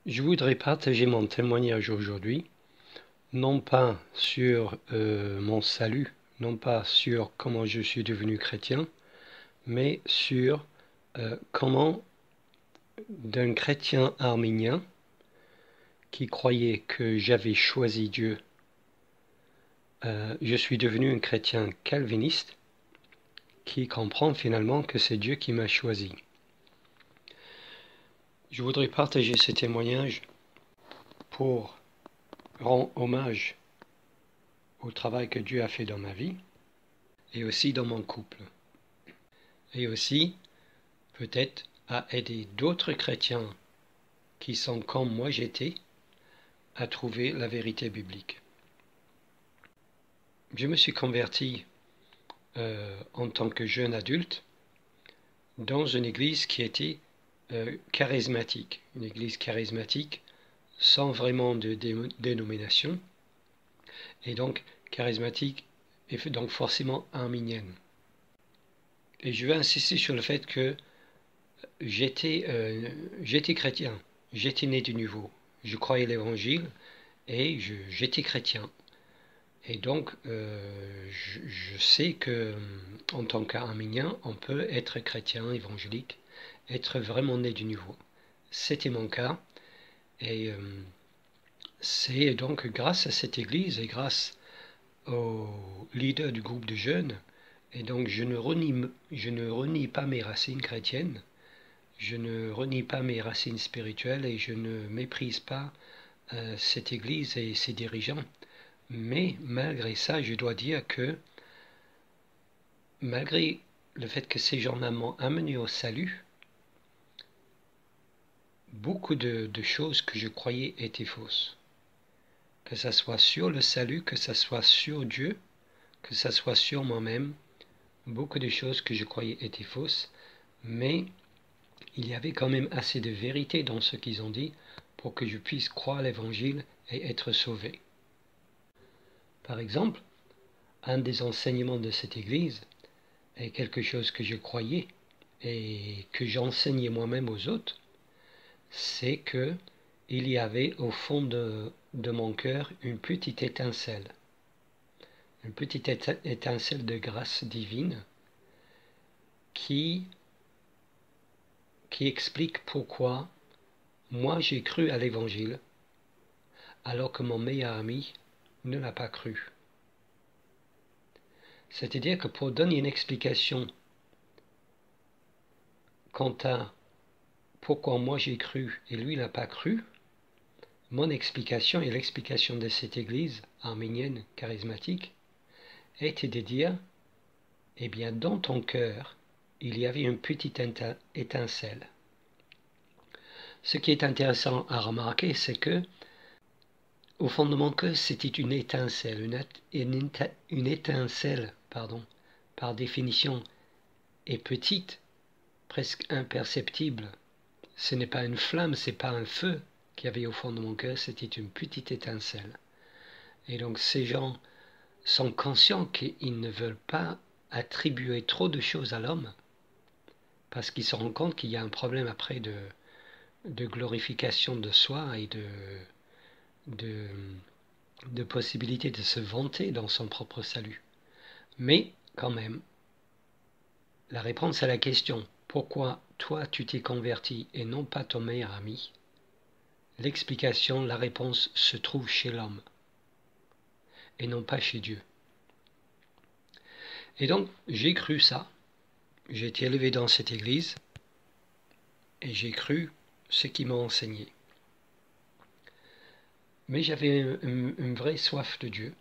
Je voudrais partager mon témoignage aujourd'hui, non pas sur mon salut, non pas sur comment je suis devenu chrétien, mais sur comment d'un chrétien arménien qui croyait que j'avais choisi Dieu, je suis devenu un chrétien calviniste qui comprend finalement que c'est Dieu qui m'a choisi. Je voudrais partager ce témoignage pour rendre hommage au travail que Dieu a fait dans ma vie et aussi dans mon couple. Et aussi, peut-être, à aider d'autres chrétiens qui sont comme moi j'étais à trouver la vérité biblique. Je me suis converti en tant que jeune adulte dans une église qui était charismatique, une église charismatique sans vraiment de dénomination, et donc charismatique et donc forcément arménienne. Et je veux insister sur le fait que j'étais chrétien, j'étais né de nouveau, je croyais l'évangile et j'étais chrétien. Et donc, je sais que en tant qu'arménien, on peut être chrétien, évangélique, être vraiment né de nouveau. C'était mon cas, et c'est donc grâce à cette église et grâce au leader du groupe de jeunes, et donc je ne renie pas mes racines chrétiennes, je ne renie pas mes racines spirituelles et je ne méprise pas cette église et ses dirigeants. Mais malgré ça, je dois dire que malgré le fait que ces gens-là m'ont amené au salut, beaucoup de choses que je croyais étaient fausses. Que ça soit sur le salut, que ça soit sur Dieu, que ça soit sur moi-même, beaucoup de choses que je croyais étaient fausses, mais il y avait quand même assez de vérité dans ce qu'ils ont dit pour que je puisse croire l'évangile et être sauvé. Par exemple, un des enseignements de cette église est quelque chose que je croyais et que j'enseignais moi-même aux autres, c'est que il y avait au fond de mon cœur une petite étincelle de grâce divine qui explique pourquoi moi j'ai cru à l'évangile alors que mon meilleur ami ne l'a pas cru. C'est-à-dire que pour donner une explication quant à pourquoi moi j'ai cru et lui n'a pas cru, mon explication et l'explication de cette église arménienne charismatique était de dire, eh bien dans ton cœur, il y avait une petite étincelle. Ce qui est intéressant à remarquer, c'est que au fond de mon cœur, c'était une étincelle. Une étincelle, par définition, est petite, presque imperceptible. Ce n'est pas une flamme, ce n'est pas un feu qu'il y avait au fond de mon cœur, c'était une petite étincelle. Et donc ces gens sont conscients qu'ils ne veulent pas attribuer trop de choses à l'homme, parce qu'ils se rendent compte qu'il y a un problème après de glorification de soi et de possibilité de se vanter dans son propre salut. Mais quand même, la réponse à la question « Pourquoi toi tu t'es converti et non pas ton meilleur ami ?» L'explication, la réponse se trouve chez l'homme et non pas chez Dieu. Et donc, j'ai cru ça. J'ai été élevé dans cette église et j'ai cru ce qu'ils m'ont enseigné. Mais j'avais une vraie soif de Dieu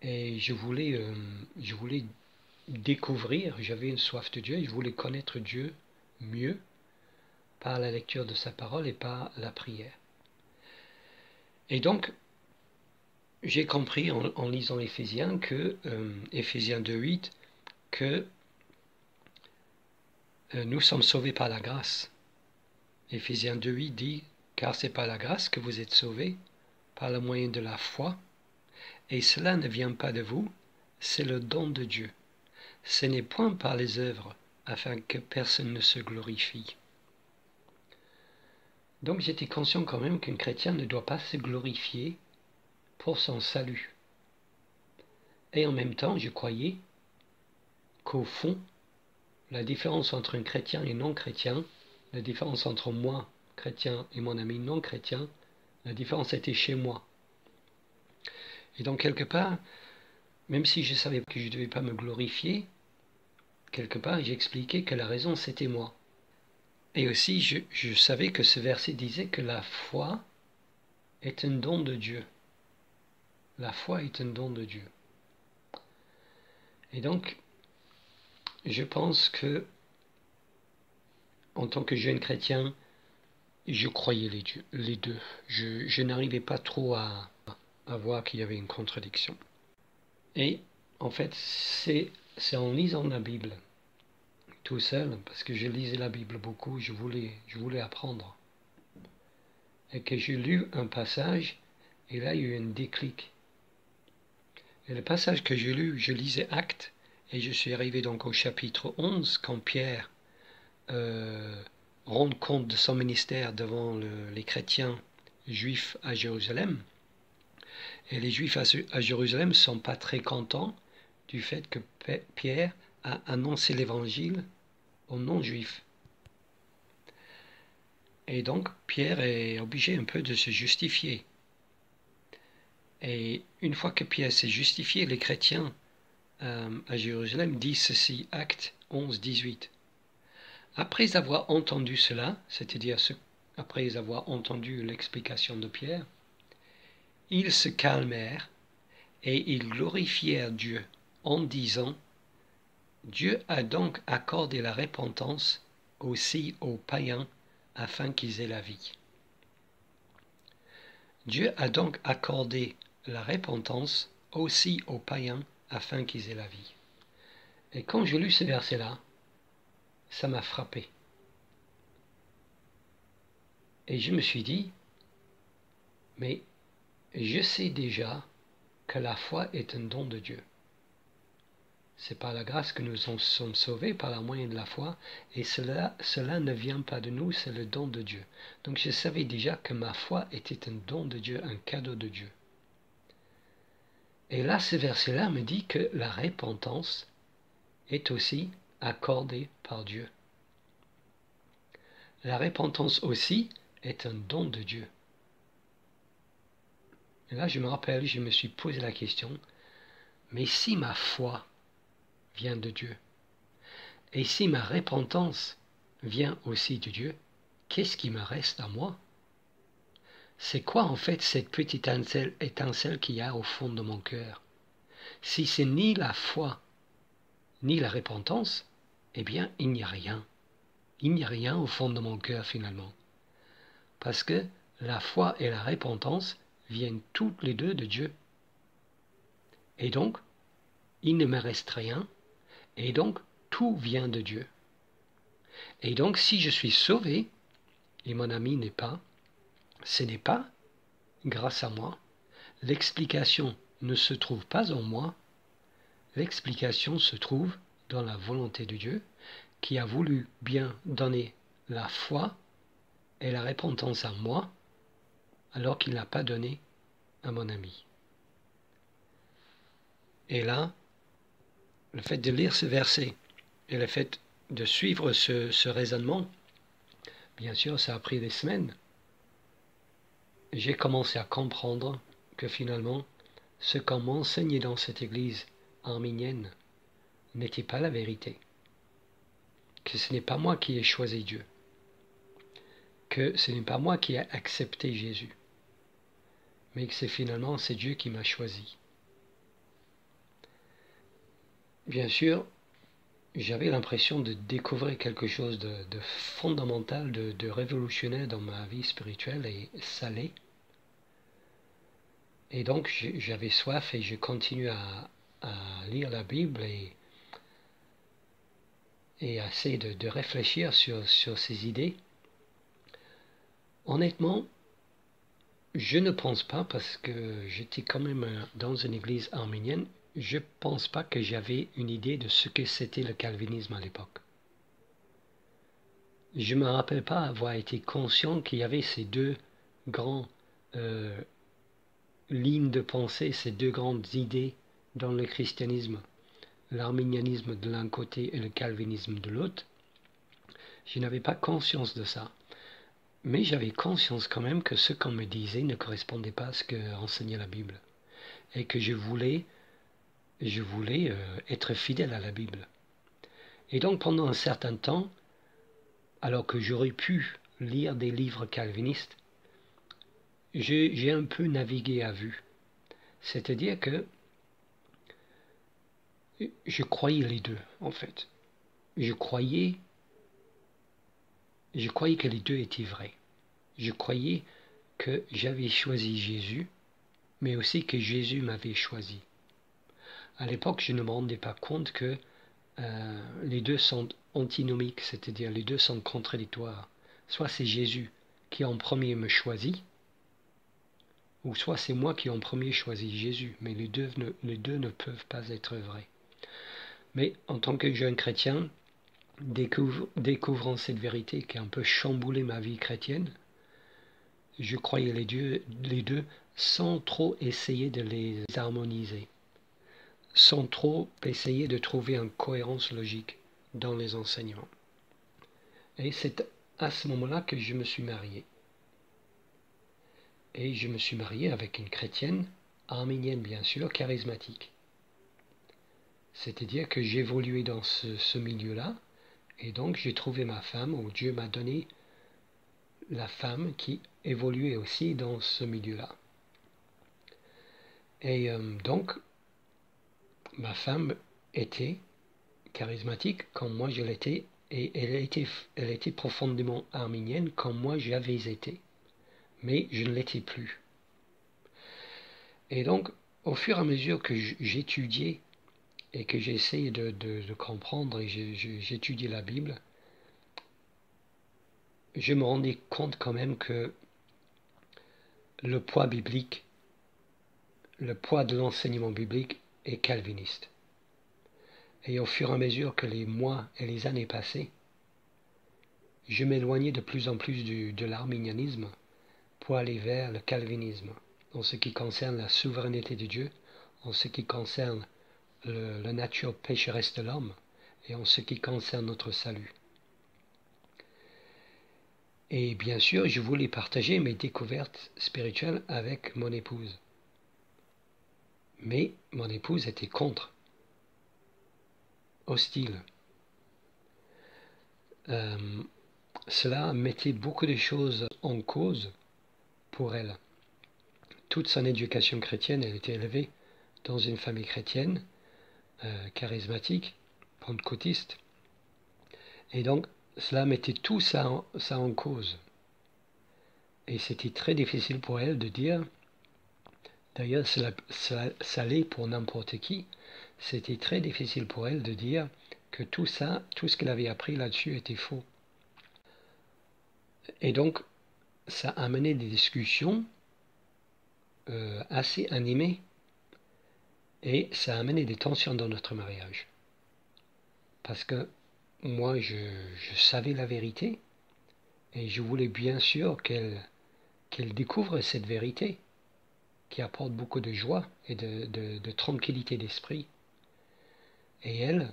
et je voulais découvrir, j'avais une soif de Dieu et je voulais connaître Dieu mieux par la lecture de sa parole et par la prière. Et donc, j'ai compris en lisant Éphésiens que, Éphésiens 2.8, que nous sommes sauvés par la grâce. Éphésiens 2.8 dit « Car c'est par la grâce que vous êtes sauvés, par le moyen de la foi, et cela ne vient pas de vous, c'est le don de Dieu. Ce n'est point par les œuvres, afin que personne ne se glorifie. » Donc j'étais conscient quand même qu'un chrétien ne doit pas se glorifier pour son salut. Et en même temps, je croyais qu'au fond, la différence entre un chrétien et non chrétien, la différence entre moi, chrétien, et mon ami non chrétien, la différence était chez moi. Et donc quelque part, même si je savais que je ne devais pas me glorifier, quelque part j'expliquais que la raison c'était moi. Et aussi je savais que ce verset disait que la foi est un don de Dieu. La foi est un don de Dieu. Et donc, je pense que, en tant que jeune chrétien, je croyais les deux. Je n'arrivais pas trop à voir qu'il y avait une contradiction. Et en fait, c'est en lisant la Bible, tout seul, parce que je lisais la Bible beaucoup, je voulais apprendre. Et que j'ai lu un passage, et là il y a eu un déclic. Et le passage que j'ai lu, je lisais Actes, et je suis arrivé donc au chapitre 11, quand Pierre rend compte de son ministère devant les chrétiens juifs à Jérusalem. Et les juifs à Jérusalem ne sont pas très contents du fait que Pierre a annoncé l'évangile aux non-juifs. Et donc Pierre est obligé un peu de se justifier. Et une fois que Pierre s'est justifié, les chrétiens à Jérusalem disent ceci, Actes 11, 18. Après avoir entendu cela, c'est-à-dire après avoir entendu l'explication de Pierre, ils se calmèrent et ils glorifièrent Dieu en disant, Dieu a donc accordé la repentance aussi aux païens afin qu'ils aient la vie. Dieu a donc accordé la repentance aussi aux païens afin qu'ils aient la vie. Et quand j'ai lu ce verset-là, ça m'a frappé. Et je me suis dit, mais je sais déjà que la foi est un don de Dieu. C'est par la grâce que nous sommes sauvés par la moyen de la foi, et cela ne vient pas de nous, c'est le don de Dieu. Donc je savais déjà que ma foi était un don de Dieu, un cadeau de Dieu. Et là, ce verset-là me dit que la repentance est aussi accordée par Dieu. La repentance aussi est un don de Dieu. Et là, je me rappelle, je me suis posé la question, mais si ma foi vient de Dieu, et si ma repentance vient aussi de Dieu, qu'est-ce qui me reste à moi? C'est quoi en fait cette petite étincelle qu'il y a au fond de mon cœur? Si c'est ni la foi, ni la repentance, eh bien il n'y a rien. Il n'y a rien au fond de mon cœur finalement. Parce que la foi et la repentance viennent toutes les deux de Dieu. Et donc, il ne me reste rien, et donc tout vient de Dieu. Et donc si je suis sauvé, et mon ami n'est pas, ce n'est pas grâce à moi, l'explication ne se trouve pas en moi, l'explication se trouve dans la volonté de Dieu qui a voulu bien donner la foi et la repentance à moi alors qu'il n'a pas donné à mon ami. Et là, le fait de lire ce verset et le fait de suivre ce raisonnement, bien sûr ça a pris des semaines, j'ai commencé à comprendre que finalement ce qu'on m'enseignait dans cette église arménienne n'était pas la vérité, que ce n'est pas moi qui ai choisi Dieu, que ce n'est pas moi qui ai accepté Jésus, mais que c'est Dieu qui m'a choisi. Bien sûr, j'avais l'impression de découvrir quelque chose de fondamental, de révolutionnaire dans ma vie spirituelle, et ça l'est. Et donc j'avais soif et je continue à lire la Bible et à essayer de réfléchir sur ces idées. Honnêtement, je ne pense pas, parce que j'étais quand même dans une église arménienne, je ne pense pas que j'avais une idée de ce que c'était le calvinisme à l'époque. je ne me rappelle pas avoir été conscient qu'il y avait ces deux grands lignes de pensée, ces deux grandes idées dans le christianisme, l'arminianisme de l'un côté et le calvinisme de l'autre. Je n'avais pas conscience de ça. Mais j'avais conscience quand même que ce qu'on me disait ne correspondait pas à ce que enseignait la Bible. Et que je voulais être fidèle à la Bible. Et donc pendant un certain temps, alors que j'aurais pu lire des livres calvinistes, j'ai un peu navigué à vue. C'est-à-dire que je croyais les deux, en fait. Je croyais que les deux étaient vrais. Je croyais que j'avais choisi Jésus, mais aussi que Jésus m'avait choisi. À l'époque, je ne me rendais pas compte que les deux sont antinomiques, c'est-à-dire les deux sont contradictoires. Soit c'est Jésus qui en premier me choisit, ou soit c'est moi qui en premier choisis Jésus, mais les deux ne peuvent pas être vrais. Mais en tant que jeune chrétien, découvrant cette vérité qui a un peu chamboulé ma vie chrétienne, je croyais les deux sans trop essayer de les harmoniser, sans trop essayer de trouver une cohérence logique dans les enseignements. Et c'est à ce moment-là que je me suis marié. Et je me suis marié avec une chrétienne, arménienne bien sûr, charismatique. C'est-à-dire que j'évoluais dans ce milieu-là, et donc j'ai trouvé ma femme, ou Dieu m'a donné la femme qui évoluait aussi dans ce milieu-là. Et donc, ma femme était charismatique comme moi je l'étais, et elle était profondément arménienne comme moi j'avais été. Mais je ne l'étais plus. Et donc, au fur et à mesure que j'étudiais et que j'essayais de comprendre et j'étudiais la Bible, je me rendais compte quand même que le poids biblique, le poids de l'enseignement biblique est calviniste. Et au fur et à mesure que les mois et les années passaient, je m'éloignais de plus en plus de l'arminianisme pour aller vers le calvinisme, en ce qui concerne la souveraineté de Dieu, en ce qui concerne la nature pécheresse de l'homme, et en ce qui concerne notre salut. Et bien sûr, je voulais partager mes découvertes spirituelles avec mon épouse. Mais mon épouse était contre, hostile. Cela mettait beaucoup de choses en cause pour elle. Toute son éducation chrétienne, elle était élevée dans une famille chrétienne, charismatique, pentecôtiste. Et donc, cela mettait tout ça en cause. Et c'était très difficile pour elle de dire, d'ailleurs ça l'est pour n'importe qui, c'était très difficile pour elle de dire que tout ça, tout ce qu'elle avait appris là-dessus était faux. Et donc, ça a amené des discussions assez animées, et ça a amené des tensions dans notre mariage. Parce que moi, je savais la vérité, et je voulais bien sûr qu'elle découvre cette vérité, qui apporte beaucoup de joie et de tranquillité d'esprit. Et elle,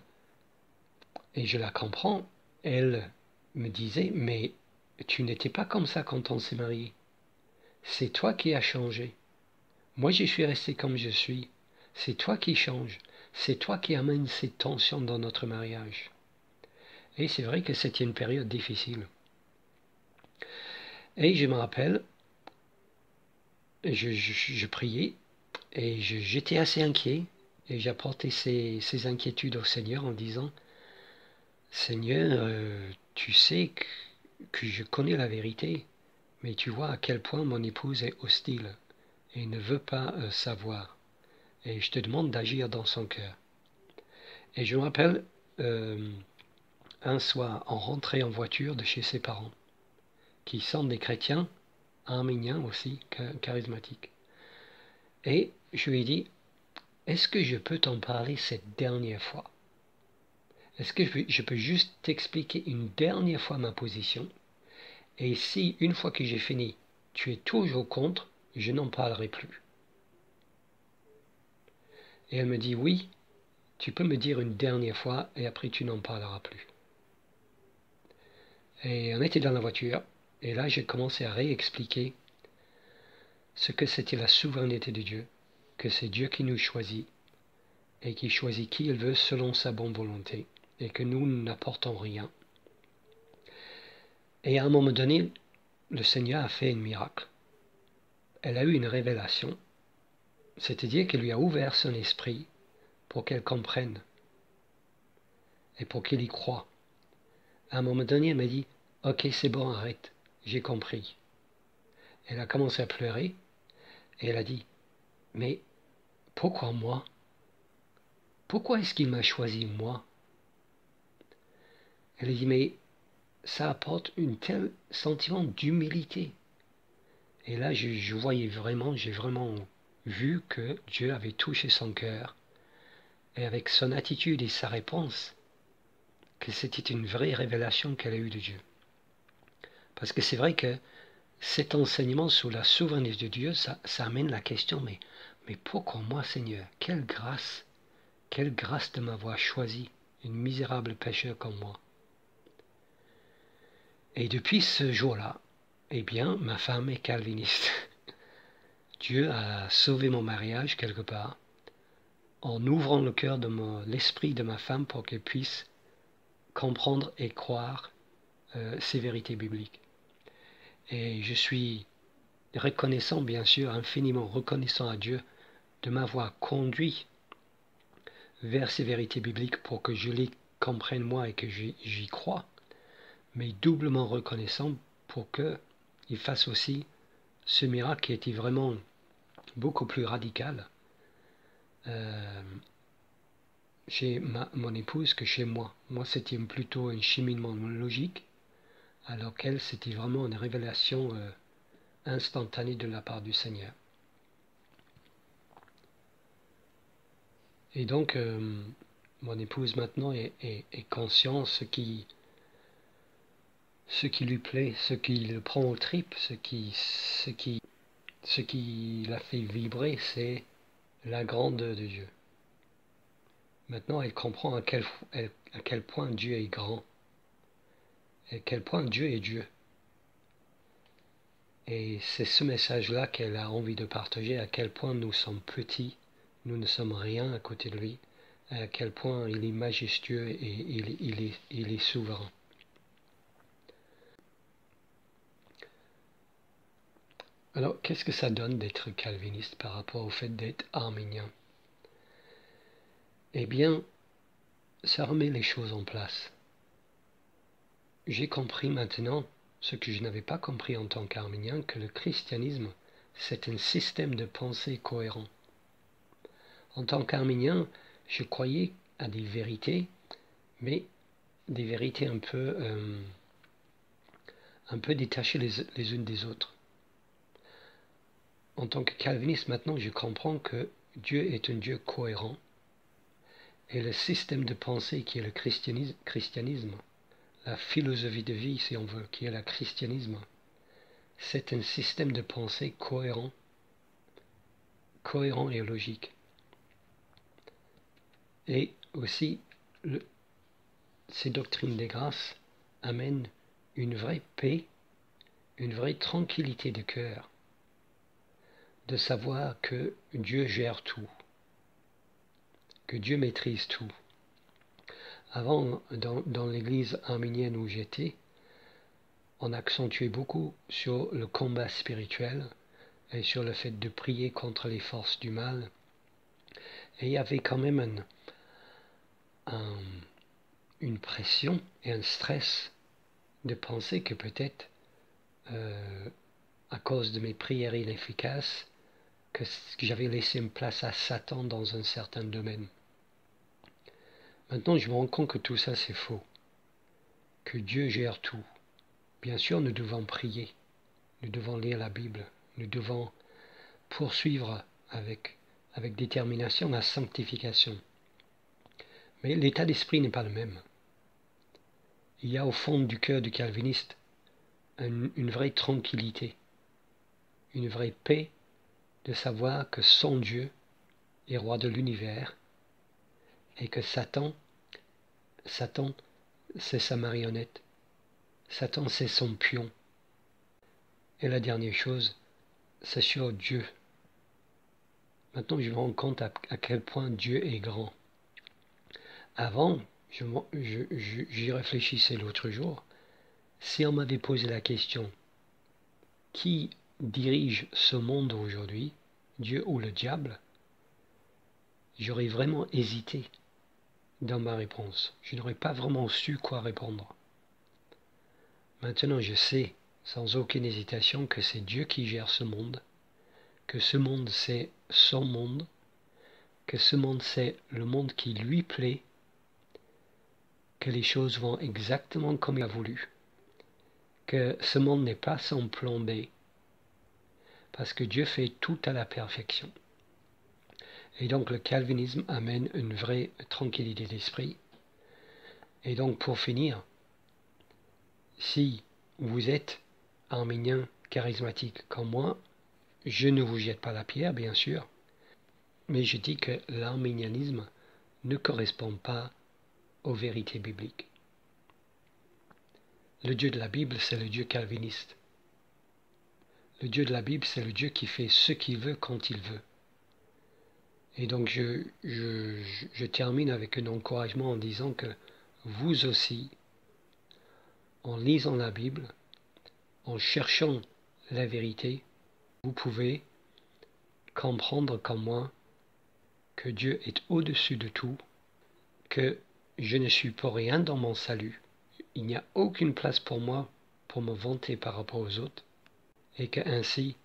et je la comprends, elle me disait, mais tu n'étais pas comme ça quand on s'est marié. C'est toi qui as changé. Moi, je suis resté comme je suis. C'est toi qui changes. C'est toi qui amènes ces tensions dans notre mariage. Et c'est vrai que c'était une période difficile. Et je me rappelle, je priais et j'étais assez inquiet. Et j'apportais ces inquiétudes au Seigneur en disant, Seigneur, tu sais que je connais la vérité, mais tu vois à quel point mon épouse est hostile et ne veut pas savoir. Et je te demande d'agir dans son cœur. Et je me rappelle, un soir, on rentrait en voiture de chez ses parents, qui sont des chrétiens, arméniens aussi, charismatiques. Et je lui ai dit, est-ce que je peux t'en parler cette dernière fois? est-ce que je peux juste t'expliquer une dernière fois ma position? Et si, une fois que j'ai fini, tu es toujours contre, je n'en parlerai plus. Et elle me dit, oui, tu peux me dire une dernière fois et après tu n'en parleras plus. Et on était dans la voiture, et là j'ai commencé à réexpliquer ce que c'était la souveraineté de Dieu, que c'est Dieu qui nous choisit, et qui choisit qui il veut selon sa bonne volonté, et que nous n'apportons rien. Et à un moment donné, le Seigneur a fait un miracle. Elle a eu une révélation, c'est-à-dire qu'il lui a ouvert son esprit pour qu'elle comprenne et pour qu'elle y croie. À un moment donné, elle m'a dit, « Ok, c'est bon, arrête, j'ai compris. » Elle a commencé à pleurer et elle a dit, « Mais pourquoi moi? Pourquoi est-ce qu'il m'a choisi moi? » Elle a dit, « Mais ça apporte un tel sentiment d'humilité. » Et là, je voyais vraiment, j'ai vraiment vu que Dieu avait touché son cœur. Et avec son attitude et sa réponse, que c'était une vraie révélation qu'elle a eue de Dieu. Parce que c'est vrai que cet enseignement sur la souveraineté de Dieu, ça amène la question, mais pourquoi moi, Seigneur? Quelle grâce de m'avoir choisi, une misérable pécheur comme moi. Et depuis ce jour-là, eh bien, ma femme est calviniste. Dieu a sauvé mon mariage quelque part, en ouvrant le cœur de l'esprit de ma femme pour qu'elle puisse comprendre et croire ces vérités bibliques. Et je suis reconnaissant, bien sûr, infiniment reconnaissant à Dieu de m'avoir conduit vers ces vérités bibliques pour que je les comprenne moi et que j'y croie, mais doublement reconnaissant pour qu'il fasse aussi ce miracle qui était vraiment beaucoup plus radical chez mon épouse que chez moi. Moi, c'était plutôt un cheminement logique, alors qu'elle, c'était vraiment une révélation instantanée de la part du Seigneur. Et donc, mon épouse maintenant est consciente ce qui lui plaît, ce qui le prend aux tripes, ce qui la fait vibrer, c'est la grandeur de Dieu. Maintenant, elle comprend à quel point Dieu est grand, à quel point Dieu est Dieu. Et c'est ce message-là qu'elle a envie de partager, à quel point nous sommes petits, nous ne sommes rien à côté de lui, à quel point il est majestueux et il est souverain. Alors, qu'est-ce que ça donne d'être calviniste par rapport au fait d'être arménien? Eh bien, ça remet les choses en place. J'ai compris maintenant, ce que je n'avais pas compris en tant qu'arménien, que le christianisme, c'est un système de pensée cohérent. En tant qu'arménien, je croyais à des vérités, mais des vérités un peu détachées les unes des autres. En tant que calviniste, maintenant, je comprends que Dieu est un Dieu cohérent, et le système de pensée qui est le christianisme, la philosophie de vie, si on veut, qui est le christianisme, c'est un système de pensée cohérent et logique. Et aussi, ces doctrines des grâces amènent une vraie paix, une vraie tranquillité de cœur, de savoir que Dieu gère tout, que Dieu maîtrise tout. Avant, dans l'église arménienne où j'étais, on accentuait beaucoup sur le combat spirituel et sur le fait de prier contre les forces du mal. Et il y avait quand même une pression et un stress de penser que peut-être, à cause de mes prières inefficaces, que j'avais laissé une place à Satan dans un certain domaine. Maintenant, je me rends compte que tout ça, c'est faux, que Dieu gère tout. Bien sûr, nous devons prier, nous devons lire la Bible, nous devons poursuivre avec détermination la sanctification. Mais l'état d'esprit n'est pas le même. il y a au fond du cœur du calviniste une vraie tranquillité, une vraie paix de savoir que son Dieu est roi de l'univers et que Satan, c'est sa marionnette. Satan, c'est son pion. Et la dernière chose, c'est sur Dieu. Maintenant, je me rends compte à quel point Dieu est grand. Avant, j'y réfléchissais l'autre jour. Si on m'avait posé la question, qui dirige ce monde aujourd'hui, Dieu ou le diable, j'aurais vraiment hésité dans ma réponse. Je n'aurais pas vraiment su quoi répondre. Maintenant, je sais, sans aucune hésitation, que c'est Dieu qui gère ce monde, que ce monde c'est son monde, que ce monde c'est le monde qui lui plaît, que les choses vont exactement comme il a voulu, que ce monde n'est pas son plan B, parce que Dieu fait tout à la perfection. Et donc le calvinisme amène une vraie tranquillité d'esprit. Et donc pour finir, si vous êtes arménien charismatique comme moi, je ne vous jette pas la pierre, bien sûr, mais je dis que l'arménianisme ne correspond pas aux vérités bibliques. Le Dieu de la Bible, c'est le Dieu calviniste. Le Dieu de la Bible, c'est le Dieu qui fait ce qu'il veut quand il veut. Et donc je termine avec un encouragement en disant que vous aussi, en lisant la Bible, en cherchant la vérité, vous pouvez comprendre comme moi que Dieu est au-dessus de tout, que je ne suis pour rien dans mon salut, il n'y a aucune place pour moi pour me vanter par rapport aux autres, et que ainsi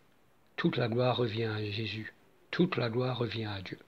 toute la gloire revient à Jésus, toute la gloire revient à Dieu.